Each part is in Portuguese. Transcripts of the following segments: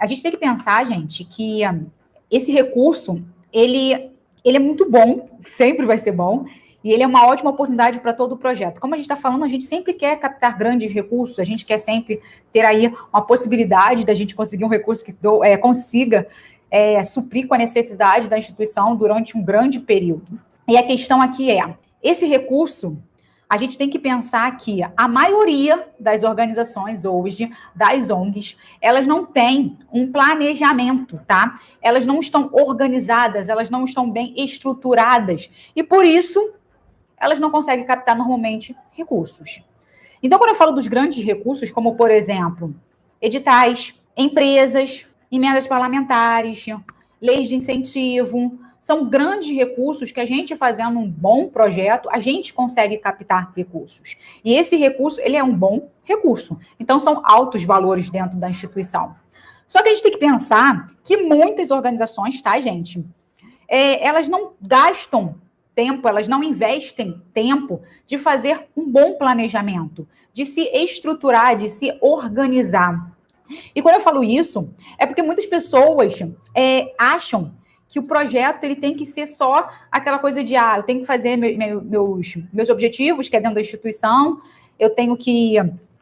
a gente tem que pensar, gente, que esse recurso, ele é muito bom, sempre vai ser bom, e ele é uma ótima oportunidade para todo o projeto. Como a gente está falando, a gente sempre quer captar grandes recursos, a gente quer sempre ter aí uma possibilidade da gente conseguir um recurso que consiga suprir com a necessidade da instituição durante um grande período. E a questão aqui é, esse recurso, a gente tem que pensar que a maioria das organizações hoje, das ONGs, elas não têm um planejamento, tá? Elas não estão organizadas, elas não estão bem estruturadas. E por isso, elas não conseguem captar normalmente recursos. Então, quando eu falo dos grandes recursos, como, por exemplo, editais, empresas, emendas parlamentares, leis de incentivo, são grandes recursos que a gente fazendo um bom projeto, a gente consegue captar recursos. E esse recurso, ele é um bom recurso. Então, são altos valores dentro da instituição. Só que a gente tem que pensar que muitas organizações, tá, gente? Elas não gastam tempo, elas não investem tempo de fazer um bom planejamento, de se estruturar, de se organizar. E quando eu falo isso, é porque muitas pessoas acham que o projeto ele tem que ser só aquela coisa de, eu tenho que fazer meus objetivos, que é dentro da instituição, eu tenho que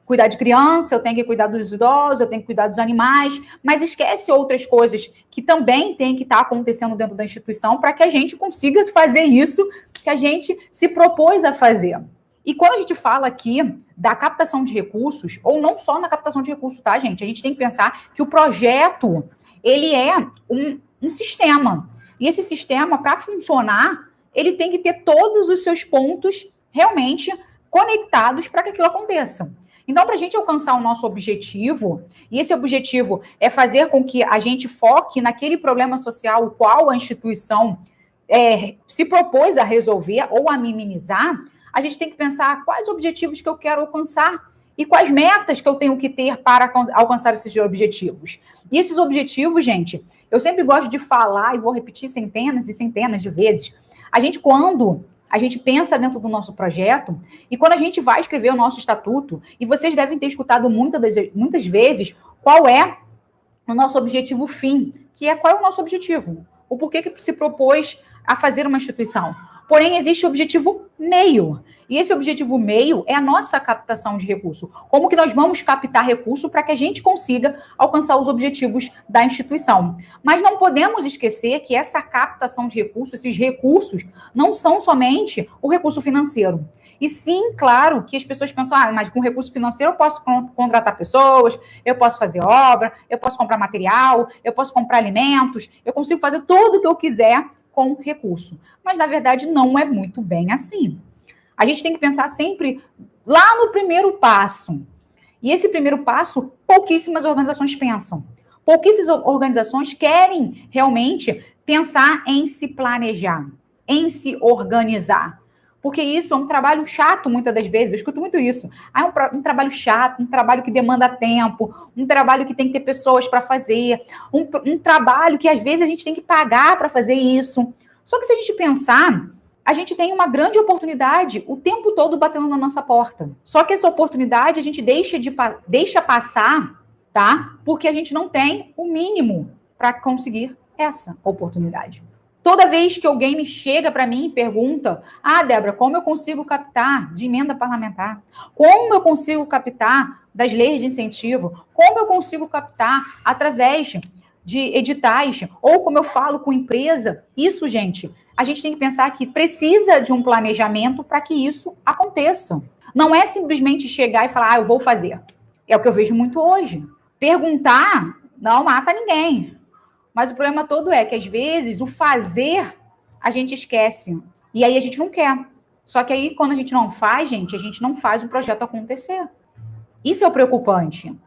cuidar de criança, eu tenho que cuidar dos idosos, eu tenho que cuidar dos animais, mas esquece outras coisas que também tem que estar acontecendo dentro da instituição para que a gente consiga fazer isso que a gente se propôs a fazer. E quando a gente fala aqui da captação de recursos, ou não só na captação de recursos, tá, gente? A gente tem que pensar que o projeto, ele é um sistema. E esse sistema, para funcionar, ele tem que ter todos os seus pontos realmente conectados para que aquilo aconteça. Então, para a gente alcançar o nosso objetivo, e esse objetivo é fazer com que a gente foque naquele problema social o qual a instituição se propôs a resolver ou a minimizar, a gente tem que pensar quais objetivos que eu quero alcançar e quais metas que eu tenho que ter para alcançar esses objetivos. E esses objetivos, gente, eu sempre gosto de falar e vou repetir centenas e centenas de vezes. Quando a gente pensa dentro do nosso projeto e quando a gente vai escrever o nosso estatuto, e vocês devem ter escutado muitas vezes qual é o nosso objetivo fim, que é qual é o nosso objetivo, o porquê que se propôs a fazer uma instituição. Porém, existe o objetivo meio. E esse objetivo meio é a nossa captação de recurso. Como que nós vamos captar recurso para que a gente consiga alcançar os objetivos da instituição. Mas não podemos esquecer que essa captação de recursos, esses recursos, não são somente o recurso financeiro. E sim, claro, que as pessoas pensam, mas com recurso financeiro eu posso contratar pessoas, eu posso fazer obra, eu posso comprar material, eu posso comprar alimentos, eu consigo fazer tudo o que eu quiser com recurso. Mas, na verdade, não é muito bem assim. A gente tem que pensar sempre lá no primeiro passo. E esse primeiro passo, pouquíssimas organizações pensam. Pouquíssimas organizações querem realmente pensar em se planejar, em se organizar. Porque isso é um trabalho chato, muitas das vezes. Eu escuto muito isso. É um trabalho chato, um trabalho que demanda tempo, um trabalho que tem que ter pessoas para fazer, um trabalho que, às vezes, a gente tem que pagar para fazer isso. Só que se a gente pensar, a gente tem uma grande oportunidade o tempo todo batendo na nossa porta. Só que essa oportunidade a gente deixa passar, tá? Porque a gente não tem o mínimo para conseguir essa oportunidade. Toda vez que alguém me chega para mim e pergunta, Débora, como eu consigo captar de emenda parlamentar? Como eu consigo captar das leis de incentivo? Como eu consigo captar através de editais? Ou como eu falo com empresa? Isso, gente, a gente tem que pensar que precisa de um planejamento para que isso aconteça. Não é simplesmente chegar e falar, eu vou fazer. É o que eu vejo muito hoje. Perguntar não mata ninguém. Mas o problema todo é que, às vezes, o fazer a gente esquece. E aí a gente não quer. Só que aí, quando a gente não faz, gente, a gente não faz o projeto acontecer. Isso é o preocupante.